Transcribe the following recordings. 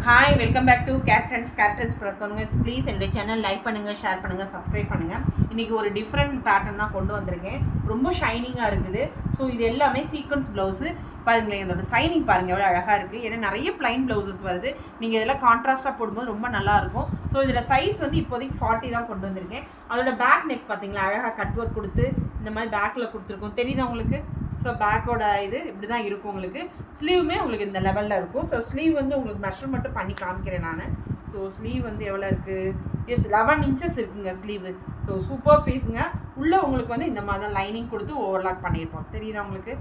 Hi welcome back to captains பண்ணுங்க please என்னுடைய channel like பண்ணுங்கள், ஷேர் பண்ணுங்கள், சப்ஸ்கிரைப் பண்ணுங்கள். இன்றைக்கி ஒரு டிஃப்ரெண்ட் பேட்டர்ன் தான் கொண்டு வந்திருக்கேன். ரொம்ப ஷைனிங்காக இருக்குது. ஸோ இது எல்லாமே சீக்வன்ஸ் ப்ளவுஸு. பாருங்களேன், இதோட சைனிங் பாருங்கள் எவ்வளோ அழகாக இருக்குது. ஏன்னா நிறைய ப்ளைன் ப்ளவுசஸ் வருது. நீங்கள் இதெல்லாம் கான்ட்ராஸ்ட்டாக போடும்போது ரொம்ப நல்லாயிருக்கும். ஸோ இதில் சைஸ் வந்து இப்போதைக்கு 40 தான் கொண்டு வந்திருக்கேன். அதோட பேக் நெக் பார்த்தீங்களா, அழகாக கட் ஒர்க் கொடுத்து இந்த மாதிரி பேக்கில் கொடுத்துருக்கோம். தெரியுதா உங்களுக்கு? ஸோ பேக்கோட இது இப்படி தான் இருக்கும். உங்களுக்கு ஸ்லீவுமே உங்களுக்கு இந்த லெவலில் இருக்கும். ஸோ ஸ்லீவ் வந்து உங்களுக்கு மெஷர்மெண்ட்டும் பண்ணி காமிக்கிறேன் நான். ஸோ ஸ்லீவ் வந்து எவ்வளோ இருக்குது? எஸ் 11 இன்ச்சஸ் இருக்குங்க ஸ்லீவு. ஸோ சூப்பர் பீஸுங்க. உள்ளே உங்களுக்கு வந்து இந்த மாதிரி தான் லைனிங் கொடுத்து ஓவர்லாக் பண்ணியிருப்போம். தெரியுதா உங்களுக்கு?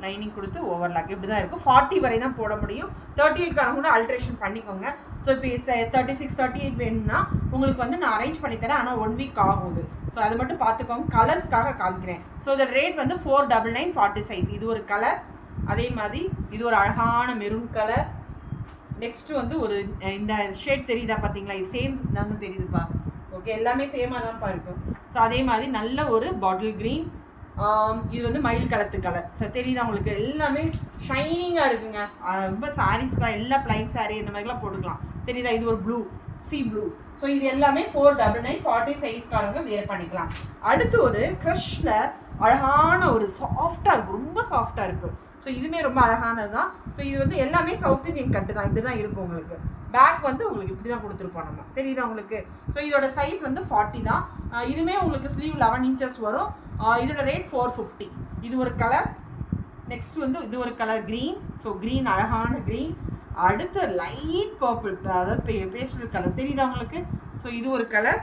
லைனிங் கொடுத்து ஓவர்லாக் இப்படி தான் இருக்கும். 40 வரை தான் போட முடியும். 38 கூட அல்ட்ரேஷன் பண்ணிக்கோங்க. ஸோ இப்போ 36, 38 வேணும்னா உங்களுக்கு வந்து நான் அரேஞ்ச் பண்ணித்தரேன். ஆனால் 1 வீக் ஆகுது. ஸோ அதை மட்டும் பார்த்துக்கோங்க. கலர்ஸ்க்காக காமிக்கிறேன். ஸோ இதோட ரேட் வந்து 499 40 சைஸ். இது ஒரு கலர். அதே மாதிரி இது ஒரு அழகான மெரூன் கலர். நெக்ஸ்ட்டு வந்து ஒரு இந்த ஷேட் தெரியுதா பார்த்தீங்களா? இது சேம் தான் தெரியுதுப்பா. ஓகே, எல்லாமே சேமாக தான்ப்பா இருக்கும். ஸோ அதே மாதிரி நல்ல ஒரு பாட்டில் க்ரீன். இது வந்து மயில் கலத்து கலர். ஸோ தெரியுதா உங்களுக்கு? எல்லாமே ஷைனிங்காக இருக்குங்க. ரொம்ப சாரீஸ்லாம் எல்லா ப்ளைன் சாரீ இந்த மாதிரிலாம் போட்டுக்கலாம். தெரியுதா? இது ஒரு ப்ளூ, சி ப்ளூ. ஸோ இது எல்லாமே 499 40 சைஸ்காரங்க வேர் பண்ணிக்கலாம். அடுத்து ஒரு க்ரஷ்ல அழகான ஒரு சாஃப்டாக இருக்கும். ரொம்ப சாஃப்டாக இருக்குது. ஸோ இதுவுமே ரொம்ப அழகானது தான். ஸோ இது வந்து எல்லாமே சவுத் இந்தியன் கட்டு தான். இப்படி தான் இருக்கும். உங்களுக்கு பேக் வந்து உங்களுக்கு இப்படி தான் கொடுத்துருப்போம் நம்ம. தெரியுதா உங்களுக்கு? ஸோ இதோட சைஸ் வந்து 40 தான். இதுவுமே உங்களுக்கு ஸ்லீவ் 11 இன்ச்சஸ் வரும். இதோட ரேட் 450. இது ஒரு கலர். நெக்ஸ்ட் வந்து இது ஒரு கலர் க்ரீன். ஸோ க்ரீன், அழகான க்ரீன். அடுத்து லைட் பர்பிள், அதாவது பேஸ்டல் கலர். தெரியுதா உங்களுக்கு? ஸோ இது ஒரு கலர்.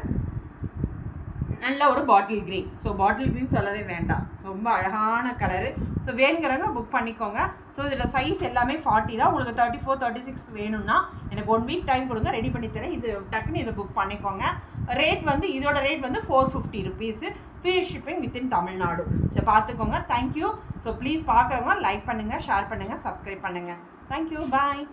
நல்ல ஒரு bottle green. So bottle green சொல்லவே வேண்டாம். ஸோ ரொம்ப அழகான கலரு. ஸோ வேணுங்கிறவங்க புக் பண்ணிக்கோங்க. ஸோ இதில் சைஸ் எல்லாமே 40 தான். உங்களுக்கு 34, 36 வேணும்னா எனக்கு 1 வீக் டைம் கொடுங்க, ரெடி பண்ணி தரேன். இது டக்குன்னு இதை புக் பண்ணிக்கோங்க. ரேட் வந்து இதோட ரேட் வந்து 450 rupees. Free shipping within Tamil Nadu. So பார்த்துக்கோங்க. தேங்க்யூ. ஸோ ப்ளீஸ் பார்க்குறவங்க லைக் பண்ணுங்கள், ஷேர் பண்ணுங்கள், சப்ஸ்கிரைப் பண்ணுங்கள். தேங்க்யூ. பாய்.